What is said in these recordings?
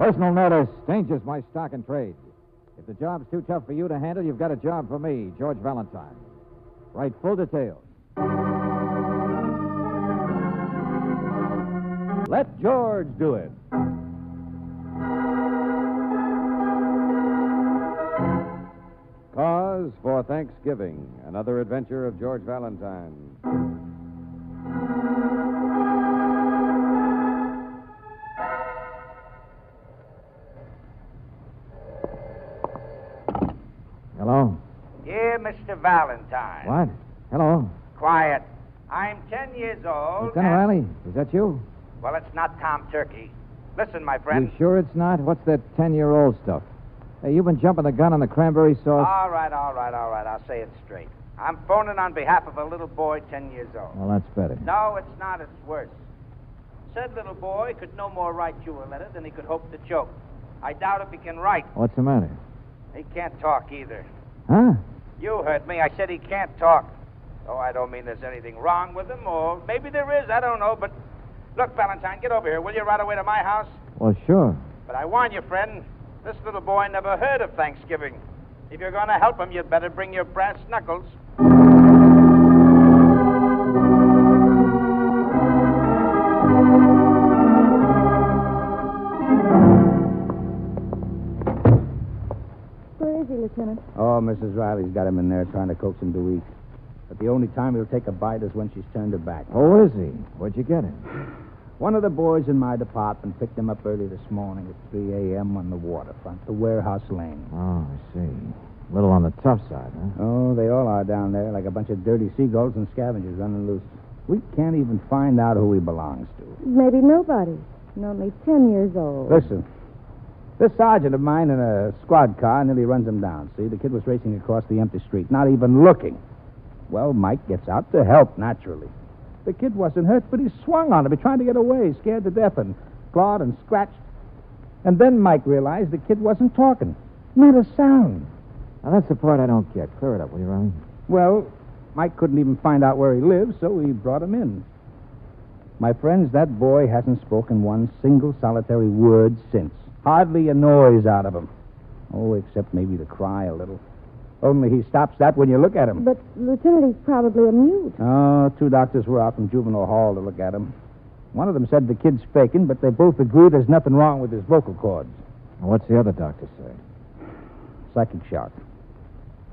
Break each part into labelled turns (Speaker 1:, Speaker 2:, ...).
Speaker 1: Personal notice. Danger's my stock and trade. If the job's too tough for you to handle, you've got a job for me, George Valentine. Write full details.
Speaker 2: Let George do it. Cause for Thanksgiving, another adventure of George Valentine.
Speaker 1: Hello?
Speaker 3: Dear Mr. Valentine.
Speaker 1: What? Hello?
Speaker 3: Quiet. I'm 10 years old.
Speaker 1: Lieutenant Riley, is that you?
Speaker 3: Well, it's not Tom Turkey. Listen, my friend.
Speaker 1: You sure it's not? What's that 10-year-old stuff? Hey, you've been jumping the gun on the cranberry sauce?
Speaker 3: All right. I'll say it straight. I'm phoning on behalf of a little boy 10 years old.
Speaker 1: Well, that's better.
Speaker 3: No, it's not. It's worse. Said little boy could no more write you a letter than he could hope to choke. I doubt if he can write.
Speaker 1: What's the matter?
Speaker 3: He can't talk either.
Speaker 1: Huh?
Speaker 3: You heard me. I said he can't talk. Oh, I don't mean there's anything wrong with him, or maybe there is. I don't know, but... Look, Valentine, get over here, will you, right away to my house?
Speaker 1: Well, sure.
Speaker 3: But I warn you, friend, this little boy never heard of Thanksgiving. If you're going to help him, you'd better bring your brass knuckles.
Speaker 4: Where is he, Lieutenant?
Speaker 5: Oh, Mrs. Riley's got him in there trying to coax him to eat. But the only time he'll take a bite is when she's turned her back.
Speaker 1: Oh, is he? Where'd you get him?
Speaker 5: One of the boys in my department picked him up early this morning at 3 a.m. on the waterfront, the warehouse lane.
Speaker 1: Oh, I see. A little on the tough side, huh?
Speaker 5: Oh, they all are down there, like a bunch of dirty seagulls and scavengers running loose. We can't even find out who he belongs to.
Speaker 4: Maybe nobody. And only 10 years old.
Speaker 5: Listen, this sergeant of mine in a squad car nearly runs him down. See, the kid was racing across the empty street, not even looking. Well, Mike gets out to help, naturally. The kid wasn't hurt, but he swung on him. He tried to get away, scared to death, and clawed and scratched. And then Mike realized the kid wasn't talking. Not a sound.
Speaker 1: Now, that's the part I don't get. Clear it up, will you, Riley?
Speaker 5: Well, Mike couldn't even find out where he lives, so he brought him in. My friends, that boy hasn't spoken one single solitary word since. Hardly a noise out of him. Oh, except maybe to cry a little. Only he stops that when you look at him.
Speaker 4: But, Lieutenant, he's probably a mute.
Speaker 5: Oh, 2 doctors were out from juvenile hall to look at him. One of them said the kid's faking, but they both agree there's nothing wrong with his vocal cords.
Speaker 1: What's the other doctor say?
Speaker 5: Psychic shock.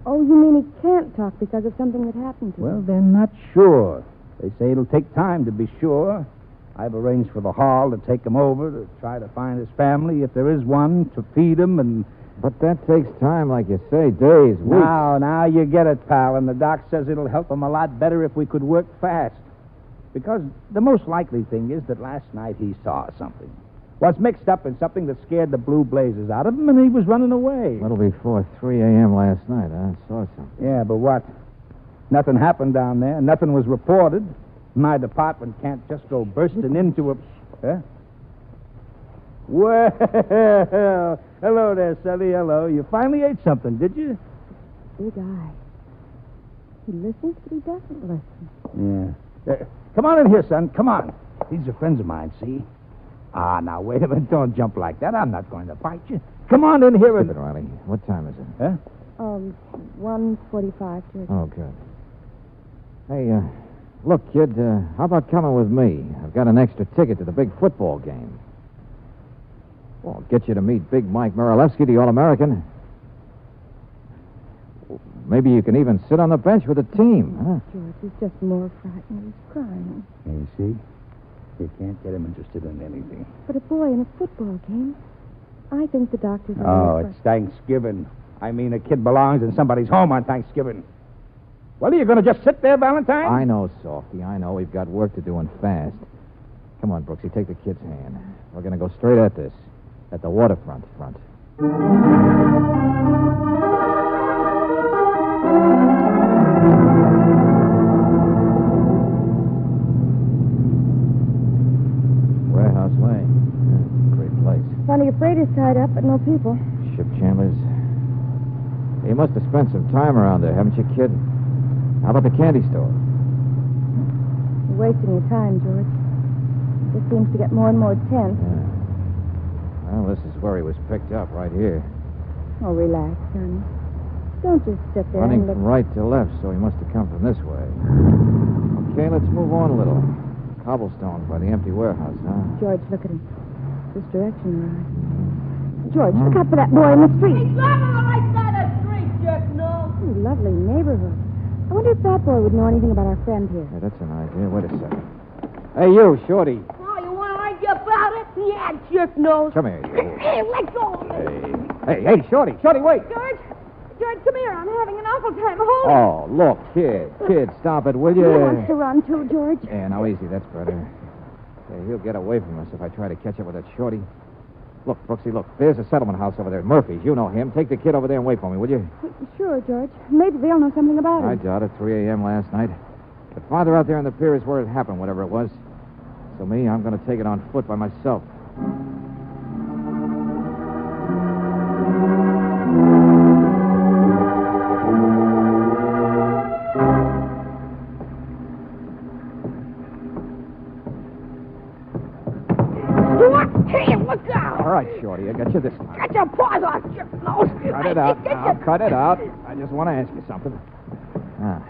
Speaker 4: Oh, you mean he can't talk because of something that happened to
Speaker 5: Well,
Speaker 4: him?
Speaker 5: they're not sure. They say it'll take time to be sure. I've arranged for the hall to take him over to try to find his family, if there is one, to feed him and...
Speaker 1: But that takes time, like you say, days, weeks.
Speaker 5: Now you get it, pal, and the doc says it'll help him a lot better if we could work fast. Because the most likely thing is that last night he saw something. Was mixed up in something that scared the blue blazes out of him, and he was running away.
Speaker 1: A little before 3 a.m. last night, I saw something.
Speaker 5: Yeah, but what? Nothing happened down there. Nothing was reported. My department can't just go bursting into a... Huh? Well, hello there, Sonny. Hello. You finally ate something, did you?
Speaker 4: Big eye. He listens, but he doesn't listen.
Speaker 5: Yeah. Come on in here, son. Come on. These are friends of mine, see? Ah, now, wait a minute. Don't jump like that. I'm not going to bite you. Come on in here and...
Speaker 1: Skip it, Riley. What time is it?
Speaker 5: Huh?
Speaker 4: 1:45, George.
Speaker 1: Oh, good. Hey, look, kid, how about coming with me? I've got an extra ticket to the big football game. Well, I'll get you to meet Big Mike Marilewski, the All-American. Maybe you can even sit on the bench with the team, huh?
Speaker 4: George, he's just more frightened. He's crying.
Speaker 5: You see? You can't get him interested in anything.
Speaker 4: But a boy in a football game? I think the doctors are...
Speaker 5: Oh, it's Thanksgiving. I mean, a kid belongs in somebody's home on Thanksgiving. Well, are you going to just sit there, Valentine?
Speaker 1: I know, Softy. I know. We've got work to do and fast. Come on, Brooksy, take the kid's hand. We're going to go straight at this. At the waterfront front. Warehouse Lane. Yeah, great place.
Speaker 4: Funny, afraid he's tied up, but no people.
Speaker 1: Ship Chandler's. You must have spent some time around there, haven't you, kid? How about the candy store?
Speaker 4: You're wasting your time, George. It just seems to get more and more tense.
Speaker 1: Yeah. Well, this is where he was picked up, right here.
Speaker 4: Oh, relax, honey. Don't just sit there
Speaker 1: Running
Speaker 4: and look.
Speaker 1: from right to left, so he must have come from this way. Okay, let's move on a little. Cobblestones by the empty warehouse, huh?
Speaker 4: George, look at him. This direction, all right. George, look out for that boy in the street.
Speaker 6: He's driving on the right side of the street, jerk, no.
Speaker 4: Lovely neighborhood. I wonder if that boy would know anything about our friend here.
Speaker 1: Hey, that's an idea. Wait a second. Hey, you, Shorty.
Speaker 6: Oh, you want to argue about it? Yeah, jerk, no.
Speaker 1: Come here, you.
Speaker 6: Hey, let go of me.
Speaker 1: Hey, Shorty. Shorty, wait.
Speaker 6: George, come here. I'm having an awful time. Hold it.
Speaker 1: Oh, look, kid, stop it, will
Speaker 4: He
Speaker 1: you?
Speaker 4: wants to run, too, George.
Speaker 1: Yeah, now easy, that's better. Hey, he'll get away from us if I try to catch up with that Shorty. Look, Brooksy, look, there's a settlement house over there, Murphy's. You know him. Take the kid over there and wait for me, will you?
Speaker 4: Sure, George. Maybe they'll know something about
Speaker 1: I
Speaker 4: it.
Speaker 1: doubt it. 3 a.m. last night. But farther out there on the pier is where it happened, whatever it was. So I'm going to take it on foot by myself.
Speaker 6: Hey, look out.
Speaker 1: All right, Shorty, I got you this time.
Speaker 6: Get your paws off, jerk, no.
Speaker 1: Cut it out now. Cut it out. I just want to ask you something. Ah.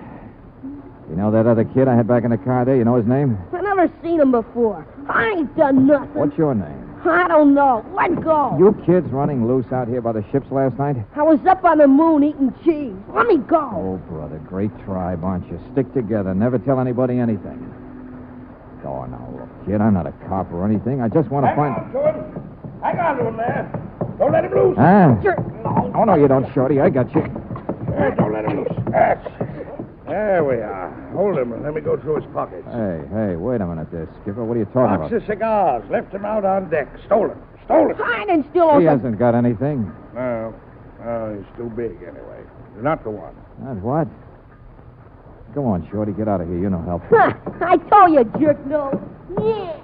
Speaker 1: You know that other kid I had back in the car there? You know his name?
Speaker 6: I never seen him before. I ain't done nothing.
Speaker 1: What's your name?
Speaker 6: I don't know. Let go.
Speaker 1: You kids running loose out here by the ships last night?
Speaker 6: I was up on the moon eating cheese. Let me go.
Speaker 1: Oh, brother, great tribe, aren't you? Stick together. Never tell anybody anything. Oh, now, look, kid, I'm not a cop or anything. I just want to find...
Speaker 5: Hang on to him. Hang on to him there. Don't let him loose.
Speaker 1: Ah?
Speaker 6: Jerk, no.
Speaker 1: Oh, no, you don't, Shorty. I got you.
Speaker 5: Don't let him loose. There we are. Hold him and let me go through his pockets.
Speaker 1: Hey, wait a minute there, Skipper. What are you talking
Speaker 5: Box
Speaker 1: about?
Speaker 5: of cigars. Left him out on deck. Stolen.
Speaker 6: I didn't steal
Speaker 1: He
Speaker 6: them.
Speaker 1: hasn't got anything.
Speaker 5: No. Oh, he's too big anyway. You're not the one.
Speaker 1: Not what? Come on, Shorty, get out of here. You're no help.
Speaker 6: I told you, jerk, no. Yeah.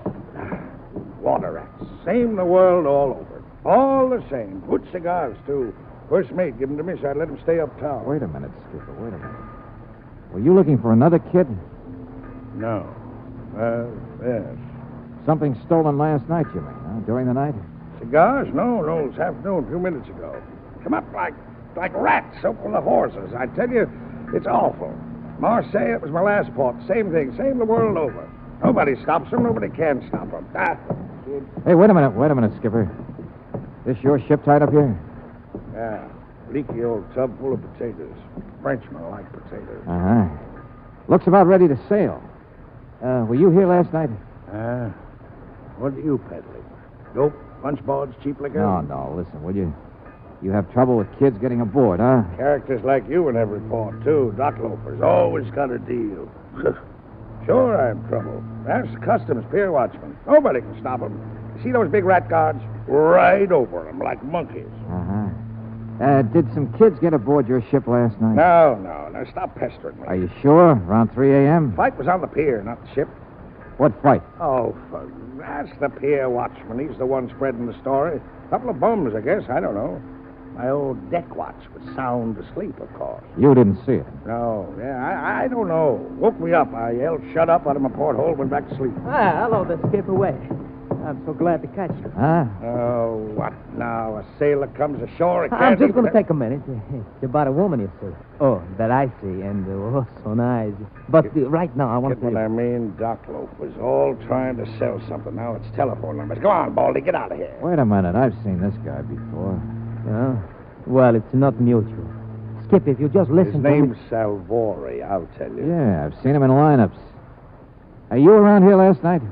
Speaker 5: Water rats. Same the world all over. All the same. Good cigars, too. First mate, give them to me so I'd let him stay uptown.
Speaker 1: Wait a minute, Skipper. Wait a minute. Were you looking for another kid?
Speaker 5: No. Yes.
Speaker 1: Something stolen last night, you mean, huh? During the night?
Speaker 5: Cigars? No, it's afternoon, a few minutes ago. Come up like rats so full of horses. I tell you, it's awful. Marseille, it was my last port. Same thing, same the world over. Nobody stops them, nobody can stop them.
Speaker 1: Hey, wait a minute, Skipper. This your ship tied up here?
Speaker 5: Yeah, leaky old tub full of potatoes. Frenchmen like potatoes.
Speaker 1: Uh-huh. Looks about ready to sail. Were you here last night?
Speaker 5: What are you peddling? Dope, punchboards, cheap liquor?
Speaker 1: No, listen, will you? You have trouble with kids getting aboard, huh?
Speaker 5: Characters like you in every port, too. Dock loafers. Always got a deal. Sure, I have trouble. That's the customs pier watchman. Nobody can stop them. See those big rat guards? Right over them like monkeys.
Speaker 1: Uh-huh. Did some kids get aboard your ship last night?
Speaker 5: No. Stop pestering me.
Speaker 1: Are you sure? Around 3 a.m.?
Speaker 5: Fight was on the pier, not the ship.
Speaker 1: What fight?
Speaker 5: Oh, that's the pier watchman. He's the one spreading the story. Couple of bums, I guess. I don't know. My old deck watch was sound asleep, of course.
Speaker 1: You didn't see it?
Speaker 5: No, I don't know. Woke me up. I yelled, shut up, out of my porthole, went back to sleep.
Speaker 7: Hello there, Skipper. Wait. I'm so glad to catch you.
Speaker 1: Huh?
Speaker 5: Oh, what now? A sailor comes ashore.
Speaker 7: I'm just going to take a minute. It's about a woman, you see. Oh, that I see, and so nice. But right now, I want
Speaker 5: Get
Speaker 7: to
Speaker 5: what
Speaker 7: tell
Speaker 5: I
Speaker 7: you.
Speaker 5: mean? Doc Loafers all trying to sell something. Now it's telephone numbers. Go on, Baldy, get out of here.
Speaker 1: Wait a minute. I've seen this guy before.
Speaker 7: Yeah? Well, it's not mutual. Skip, if you just listen
Speaker 5: His
Speaker 7: to me...
Speaker 5: name's Salvori, I'll tell you.
Speaker 1: Yeah, I've seen him in lineups. Are you around here last night?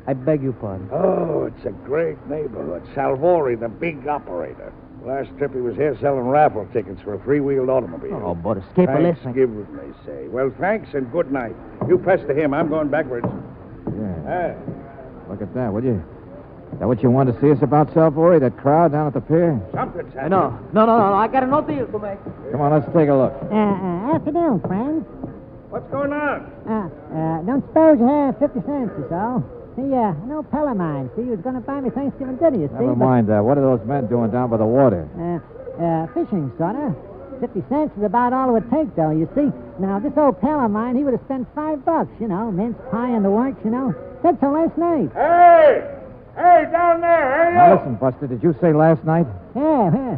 Speaker 7: I beg your pardon.
Speaker 5: Oh, it's a great neighborhood. Salvori, the big operator. Last trip he was here selling raffle tickets for a three-wheeled automobile.
Speaker 7: Oh, but Skipper, listen.
Speaker 5: Thanksgiving, they say. Well, thanks and good night. You pester him. I'm going backwards.
Speaker 1: Yeah. Look at that, would you? Is that what you wanted to see us about, Salvori? That crowd down at the pier?
Speaker 5: Something's happening.
Speaker 7: No. I got no deal to make.
Speaker 1: Come on, let's take a look.
Speaker 8: Afternoon, friends.
Speaker 5: What's going on?
Speaker 8: Don't suppose you have 50 cents or so? See, no pal of mine. See, he was going to buy me Thanksgiving dinner, you see.
Speaker 1: Never mind that. What are those men doing down by the water?
Speaker 8: Fishing, sorta. 50 cents is about all it would take, though, you see. Now, this old pal of mine, he would have spent $5, mince pie and the works, Said so last night.
Speaker 5: Hey!
Speaker 3: Hey, down there, hey,
Speaker 1: Now, listen, Buster, did you say last night?
Speaker 8: Yeah, yeah.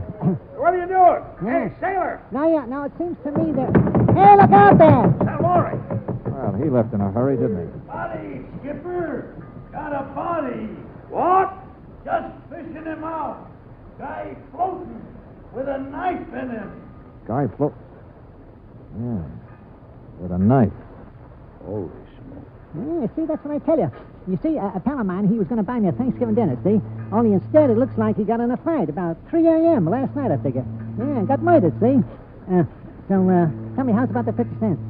Speaker 3: What are you doing?
Speaker 8: Yeah.
Speaker 3: Hey, sailor!
Speaker 8: Now, it seems to me that... Hey, look out there!
Speaker 3: That Laurie.
Speaker 1: Well, he left in a hurry, didn't he?
Speaker 9: Body, Skipper. Got a body. What? Just fishing him out. Guy floating with a knife in him.
Speaker 1: Guy float. Yeah, with a knife.
Speaker 5: Holy smoke.
Speaker 8: Yeah, see, that's what I tell you. You see, a pal of mine, he was going to buy me a Thanksgiving dinner, see? Only instead, it looks like he got in a fight about 3 a.m. last night, I figure. Yeah, got murdered, see? So, tell me, how's about the 50 cents?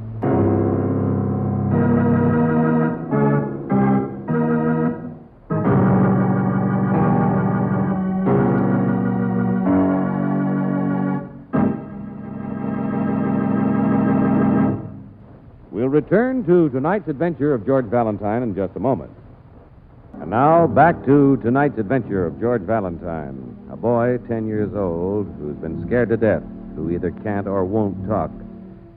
Speaker 2: We'll return to tonight's adventure of George Valentine in just a moment. And now, back to tonight's adventure of George Valentine, a boy 10 years old who's been scared to death, who either can't or won't talk.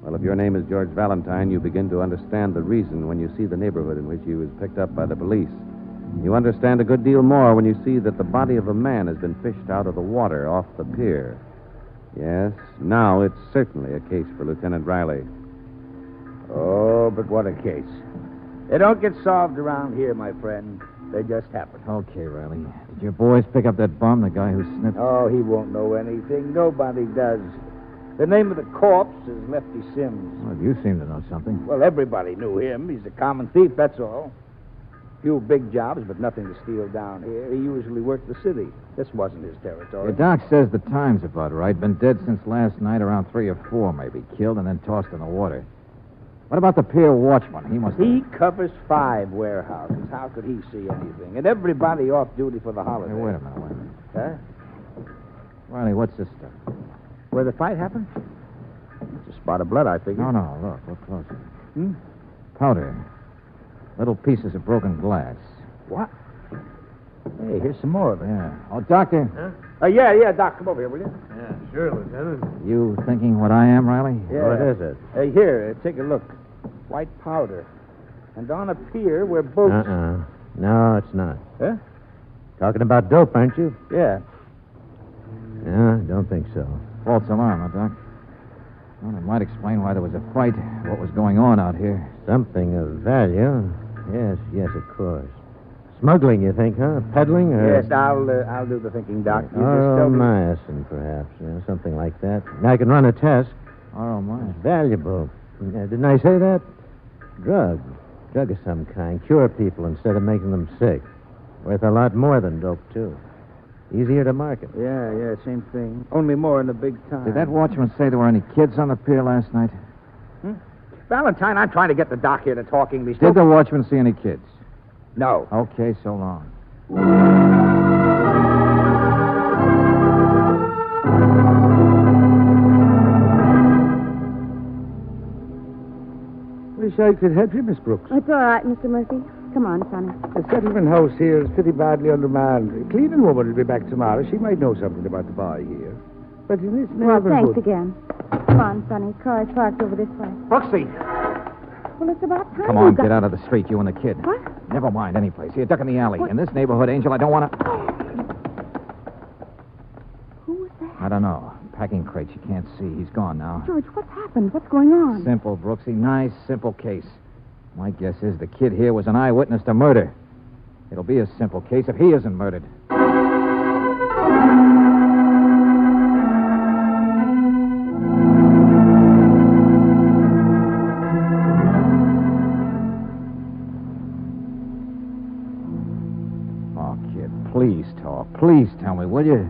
Speaker 2: Well, if your name is George Valentine, you begin to understand the reason when you see the neighborhood in which he was picked up by the police. You understand a good deal more when you see that the body of a man has been fished out of the water off the pier. Yes, now it's certainly a case for Lieutenant Riley.
Speaker 5: Oh, but what a case. They don't get solved around here, my friend. They just happen.
Speaker 1: Okay, Riley. Did your boys pick up that bum, the guy who snipped?
Speaker 5: Oh, he won't know anything. Nobody does. The name of the corpse is Lefty Sims.
Speaker 1: Well, you seem to know something.
Speaker 5: Well, everybody knew him. He's a common thief, that's all. Few big jobs, but nothing to steal down here. He usually worked the city. This wasn't his territory.
Speaker 1: Your doc says the time's about right. Been dead since last night, around 3 or 4, maybe. Killed and then tossed in the water. What about the pier watchman?
Speaker 5: He covers 5 warehouses. How could he see anything? And everybody off duty for the holiday.
Speaker 1: Hey, wait a minute.
Speaker 5: Huh?
Speaker 1: Riley, what's this stuff?
Speaker 5: Where the fight happened? It's a spot of blood, I figure.
Speaker 1: No, look closer. Powder. Little pieces of broken glass.
Speaker 5: What? Hey, here's some more of it.
Speaker 1: Yeah. Oh, Doctor.
Speaker 5: Huh? Yeah, Doc, come over here, will you?
Speaker 9: Yeah, sure, Lieutenant.
Speaker 1: You thinking what I am, Riley?
Speaker 5: Yeah.
Speaker 1: What is it?
Speaker 5: Hey, here, take a look. White powder. And on a pier where boats...
Speaker 7: No, it's not.
Speaker 5: Huh?
Speaker 7: Talking about dope, aren't you?
Speaker 5: Yeah.
Speaker 7: Yeah, I don't think so.
Speaker 1: False alarm, huh, Doc? Well, it might explain why there was a fight, what was going on out here.
Speaker 7: Something of value. Yes, of course. Smuggling, you think, huh? Peddling, or...
Speaker 5: Yes, I'll do the thinking, Doc. You just tell me.
Speaker 7: Myosin, perhaps. Yeah, something like that. I can run a test.
Speaker 1: Oh, my.
Speaker 7: It's valuable. Didn't I say that? Drug. Drug of some kind. Cure people instead of making them sick. Worth a lot more than dope, too. Easier to market.
Speaker 5: Yeah, same thing. Only more in the big time.
Speaker 1: Did that watchman say there were any kids on the pier last night?
Speaker 5: Valentine, I'm trying to get the doc here to talk English.
Speaker 1: Did the watchman see any kids?
Speaker 5: No.
Speaker 1: Okay, so long.
Speaker 10: Wish I could help you, Miss Brooks.
Speaker 6: It's all right, Mr. Murphy. Come on, Sonny.
Speaker 10: The settlement house here is pretty badly undermanned. The cleaning woman will be back tomorrow. She might know something about the boy here. But in this
Speaker 6: Well,
Speaker 10: neighborhood...
Speaker 6: thanks again. Come on, Sonny. Car's parked over this way.
Speaker 5: Brooksy.
Speaker 6: Well, it's about time.
Speaker 1: Come on, get out of the street, you and the kid.
Speaker 6: What?
Speaker 1: Never mind, any place. Here, duck in the alley. In this neighborhood, Angel, I don't want to...
Speaker 6: Who was that?
Speaker 1: I don't know. Packing crates you can't see. He's gone now.
Speaker 6: George, what's happened? What's going on?
Speaker 1: Simple, Brooksy. Nice, simple case. My guess is the kid here was an eyewitness to murder. It'll be a simple case if he isn't murdered. Oh, kid, please talk. Please tell me, will you?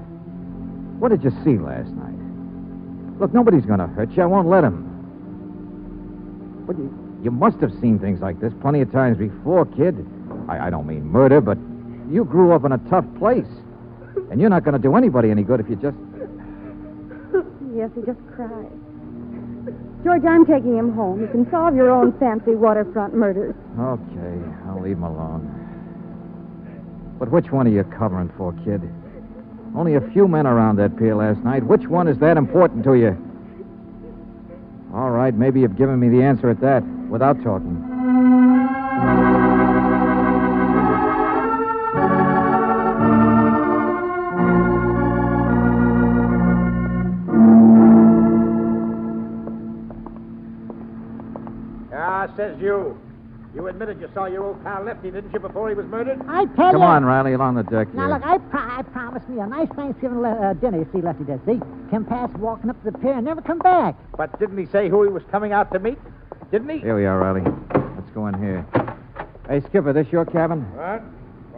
Speaker 1: What did you see last night? Look, nobody's going to hurt you. I won't let him. But you must have seen things like this plenty of times before, kid. I don't mean murder, but you grew up in a tough place. And you're not going to do anybody any good if you just...
Speaker 6: Yes, he just cried. George, I'm taking him home. You can solve your own fancy waterfront murders.
Speaker 1: Okay, I'll leave him alone. But which one are you covering for, kid? Only a few men around that pier last night. Which one is that important to you? All right, maybe you've given me the answer at that, without talking.
Speaker 5: says you? You admitted you saw your old pal Lefty, didn't you, before he was murdered?
Speaker 8: I tell you.
Speaker 1: Come on, Riley, along the deck
Speaker 8: Now,
Speaker 1: here.
Speaker 8: look, I promised me a nice Thanksgiving dinner, you see, Lefty does, see? Come past walking up to the pier and never come back.
Speaker 5: But didn't he say who he was coming out to meet? Didn't he?
Speaker 1: Here we are, Riley. Let's go in here. Hey, Skipper, this your cabin?
Speaker 10: What?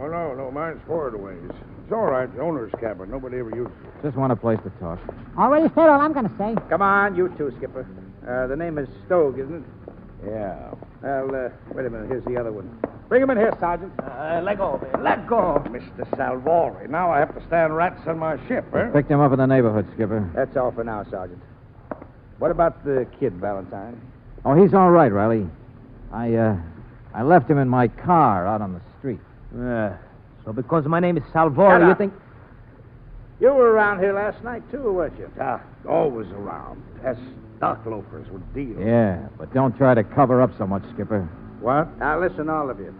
Speaker 10: Oh, no, mine's forward a ways. It's all right, the owner's cabin. Nobody ever uses it.
Speaker 1: Just want a place to talk.
Speaker 8: Already said all I'm going to say.
Speaker 5: Come on, you two, Skipper. The name is Stogue, isn't it?
Speaker 10: Yeah.
Speaker 5: Well, wait a minute. Here's the other one. Bring him in here, Sergeant.
Speaker 10: Let go, man. Let go. Mr. Salvori. Now I have to stand rats on my ship, eh?
Speaker 1: Picked him up in the neighborhood, Skipper.
Speaker 5: That's all for now, Sergeant. What about the kid, Valentine?
Speaker 1: Oh, he's all right, Riley. I left him in my car out on the street.
Speaker 7: So because my name is Salvori, you think...
Speaker 5: You were around here last night, too, weren't you?
Speaker 10: Always around. Test stock loafers with deals.
Speaker 1: Yeah, but don't try to cover up so much, Skipper.
Speaker 10: What?
Speaker 5: Now, listen, all of you.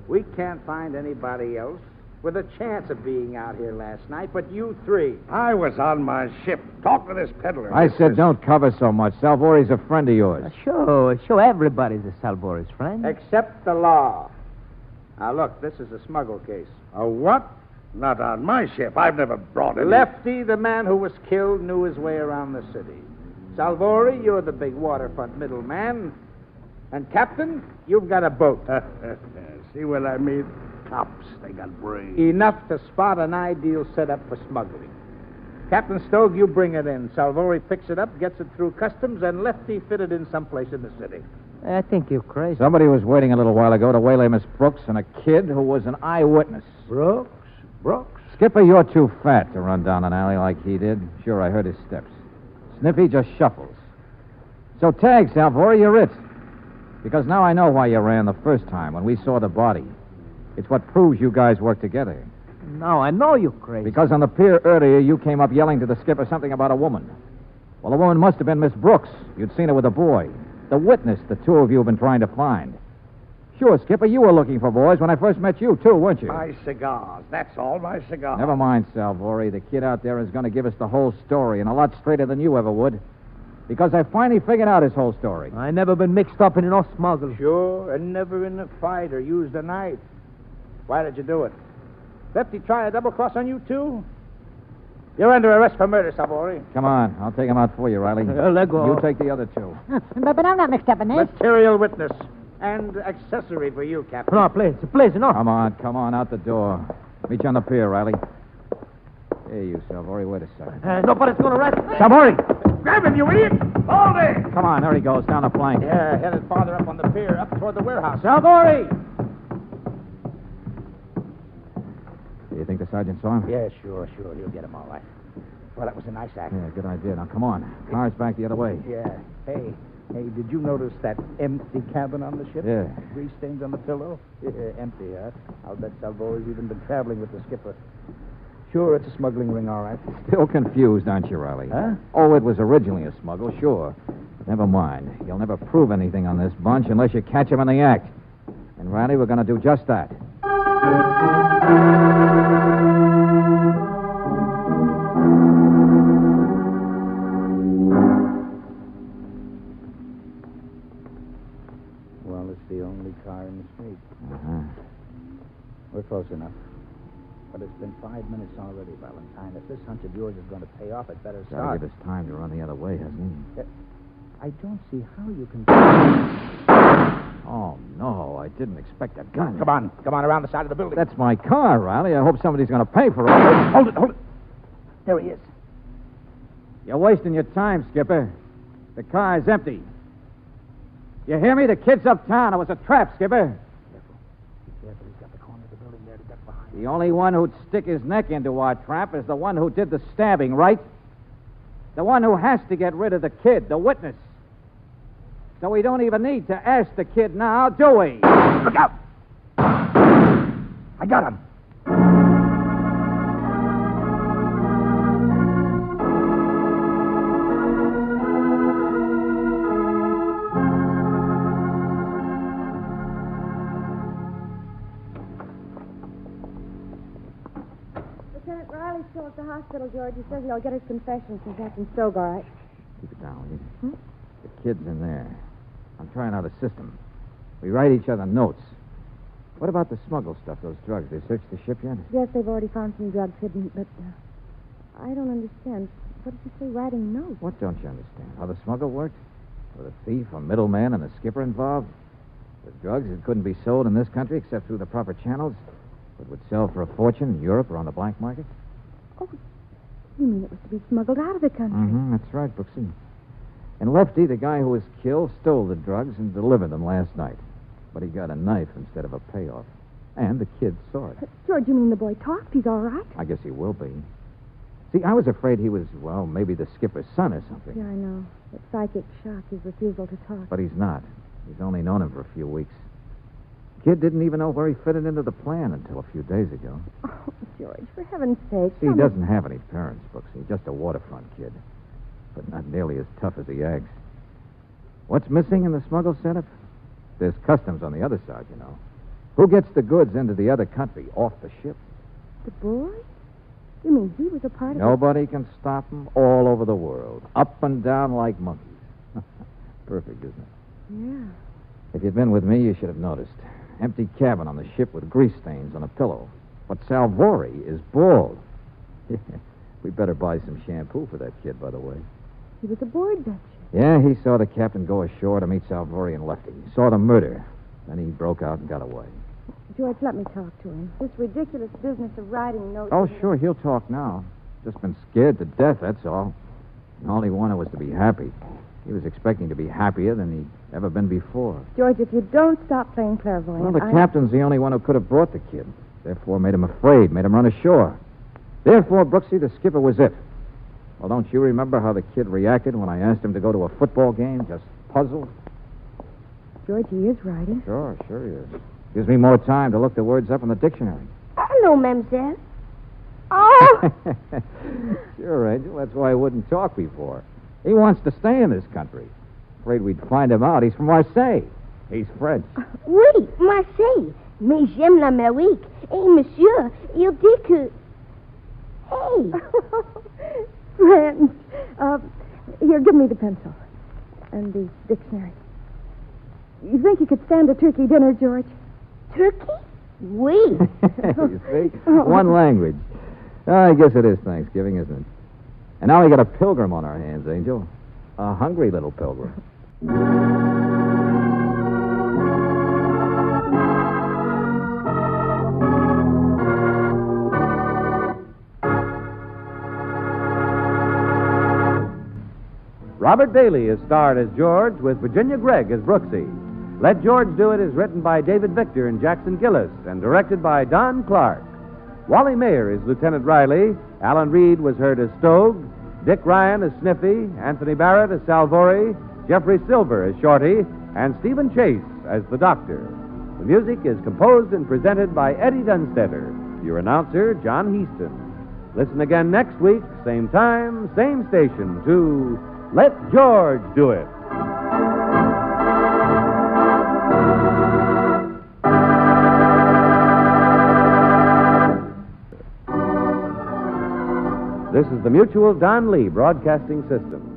Speaker 5: We can't find anybody else with a chance of being out here last night but you three.
Speaker 10: I was on my ship. Talk to this peddler.
Speaker 1: I said don't cover so much. Salvori's a friend of yours.
Speaker 7: Sure, everybody's a Salvori's friend.
Speaker 5: Except the law. Now, look, this is a smuggle case.
Speaker 10: A what? Not on my ship. I've never brought it.
Speaker 5: Lefty, the man who was killed, knew his way around the city. Salvori, you're the big waterfront middleman. And, Captain, you've got a boat.
Speaker 10: See what I mean? Cops, they got brains.
Speaker 5: Enough to spot an ideal setup for smuggling. Captain Stogue, you bring it in. Salvori picks it up, gets it through customs, and Lefty fit it in someplace in the city.
Speaker 7: I think you're crazy.
Speaker 1: Somebody was waiting a little while ago to waylay Miss Brooks and a kid who was an eyewitness.
Speaker 10: Brooks?
Speaker 1: Skipper, you're too fat to run down an alley like he did. Sure, I heard his steps. Sniffy just shuffles. So tag, Salvori, you're it. Because now I know why you ran the first time when we saw the body. It's what proves you guys work together.
Speaker 7: No, I know you're crazy.
Speaker 1: Because on the pier earlier, you came up yelling to the skipper something about a woman. Well, the woman must have been Miss Brooks. You'd seen her with a boy. The witness the two of you have been trying to find. Sure, Skipper, you were looking for boys when I first met you, too, weren't you?
Speaker 10: My cigars. That's all, my cigars.
Speaker 1: Never mind, Salvori. The kid out there is going to give us the whole story, and a lot straighter than you ever would. Because I finally figured out his whole story.
Speaker 7: I never been mixed up in no smuggle.
Speaker 5: Sure, and never in a fight or used a knife. Why did you do it? Lefty try a double cross on you, too? You're under arrest for murder, Salvori.
Speaker 1: Come on, I'll take him out for you, Riley.
Speaker 7: Let go.
Speaker 1: You take the other two.
Speaker 8: But I'm not mixed up in this.
Speaker 5: Material witness. And accessory for you, Captain.
Speaker 7: No, please, no.
Speaker 1: Come on, out the door. Meet you on the pier, Riley. Hey, you, Salvori, wait a second.
Speaker 7: Nobody's going to arrest me.
Speaker 1: Salvori!
Speaker 10: Grab him, you idiot! Hold it!
Speaker 1: Come on, there he goes, down the plank.
Speaker 5: Yeah, headed farther up on the pier, up toward the warehouse.
Speaker 1: Salvori! Do you think the sergeant saw him?
Speaker 5: Yeah, sure. He'll get him all right. Well, that was a nice act.
Speaker 1: Yeah, good idea. Now, come on. Car's back the other way.
Speaker 5: Yeah. Hey, did you notice that empty cabin on the ship?
Speaker 1: Yeah.
Speaker 5: Grease stains on the pillow? Empty, huh? I'll bet Salvori's even been traveling with the skipper. Sure, it's a smuggling ring, all right.
Speaker 1: Still confused, aren't you, Riley?
Speaker 5: Huh?
Speaker 1: Oh, it was originally a smuggle, sure. But never mind. You'll never prove anything on this bunch unless you catch him in the act. And, Riley, we're going to do just that.
Speaker 5: Well, it's the only car in the street.
Speaker 1: Uh-huh.
Speaker 5: We're close enough. But it's been 5 minutes already, Valentine. If this hunch of yours is going to pay off, it better
Speaker 1: Gotta
Speaker 5: start.
Speaker 1: give us time to run the other way, hasn't he?
Speaker 5: I don't see how you can...
Speaker 1: Oh, no, I didn't expect a gun.
Speaker 5: Come on, around the side of the building.
Speaker 1: That's my car, Riley. I hope somebody's going to pay for it.
Speaker 5: Hold it. There he is.
Speaker 1: You're wasting your time, Skipper. The car is empty. You hear me? The kid's uptown. It was a trap, Skipper.
Speaker 5: Careful, he's got the corner of the building there to duck behind.
Speaker 1: The only one who'd stick his neck into our trap is the one who did the stabbing, right? The one who has to get rid of the kid, the witness. So we don't even need to ask the kid now, do we?
Speaker 5: Look out! I got him.
Speaker 6: Lieutenant Riley's still at the hospital, George. He says he'll get his confession from Captain Stogue, all right?
Speaker 1: Keep it down, will you? The kid's in there. I'm trying out a system. We write each other notes. What about the smuggled stuff, those drugs? They searched the ship yet?
Speaker 6: Yes, they've already found some drugs hidden, but I don't understand. What did you say, writing notes?
Speaker 1: What don't you understand? How the smuggle worked? With a thief, a middleman, and a skipper involved? With drugs that couldn't be sold in this country except through the proper channels, but would sell for a fortune in Europe or on the black market?
Speaker 6: Oh, you mean it was to be smuggled out of the country?
Speaker 1: Mm-hmm, that's right, Brooksy. And Lefty, the guy who was killed, stole the drugs and delivered them last night. But he got a knife instead of a payoff. And the kid saw it.
Speaker 6: George, you mean the boy talked? He's all right?
Speaker 1: I guess he will be. See, I was afraid he was, well, maybe the skipper's son or something.
Speaker 6: Yeah, I know. That psychic shock, his refusal to talk.
Speaker 1: But he's not. He's only known him for a few weeks. Kid didn't even know where he fitted into the plan until a few days ago.
Speaker 6: Oh, George, for heaven's sake.
Speaker 1: See, he doesn't have any parents, Brooksy. Just a waterfront kid. But not nearly as tough as he acts. What's missing in the smuggle setup? There's customs on the other side, you know. Who gets the goods into the other country, off the ship?
Speaker 6: The boy? You mean he was a part of
Speaker 1: Nobody can stop him all over the world. Up and down like monkeys. Perfect, isn't it?
Speaker 6: Yeah.
Speaker 1: If you'd been with me, you should have noticed. Empty cabin on the ship with grease stains on a pillow. But Salvori is bald. We better buy some shampoo for that kid, by the way.
Speaker 6: He was aboard that ship.
Speaker 1: Yeah, he saw the captain go ashore to meet Salvori and Lefty. He saw the murder. Then he broke out and got away.
Speaker 6: George, let me talk to him. This ridiculous business of writing notes...
Speaker 1: Oh, sure, he'll talk now. Just been scared to death, that's all. And all he wanted was to be happy. He was expecting to be happier than he'd ever been before.
Speaker 6: George, if you don't stop playing clairvoyant...
Speaker 1: Well, the captain's the only one who could have brought the kid. Therefore, made him afraid, made him run ashore. Therefore, Brooksy, the skipper was it. Well, don't you remember how the kid reacted when I asked him to go to a football game? Just puzzled?
Speaker 6: George, he is writing.
Speaker 1: Sure he is. Gives me more time to look the words up in the dictionary.
Speaker 11: Hello, Mademoiselle. Oh!
Speaker 1: Sure, Angel. That's why I wouldn't talk before. He wants to stay in this country. Afraid we'd find him out. He's from Marseille. He's French.
Speaker 11: Oui, Marseille. Mais j'aime l'Amérique. Et monsieur, il dit que... Hey!
Speaker 6: Friends. Here, give me the pencil. And the dictionary. You think you could stand a turkey dinner, George?
Speaker 11: Turkey? Oui.
Speaker 1: You see? One language. I guess it is Thanksgiving, isn't it? And now we got a pilgrim on our hands, Angel. A hungry little pilgrim.
Speaker 2: Robert Bailey is starred as George with Virginia Gregg as Brooksy. Let George Do It is written by David Victor and Jackson Gillis and directed by Don Clark. Wally Mayer is Lieutenant Riley. Alan Reed was heard as Stogue. Dick Ryan as Sniffy. Anthony Barrett as Salvori. Jeffrey Silver as Shorty. And Stephen Chase as the Doctor. The music is composed and presented by Eddie Dunstetter. Your announcer, John Heaston. Listen again next week, same time, same station, to Let George Do It. This is the Mutual Don Lee Broadcasting System.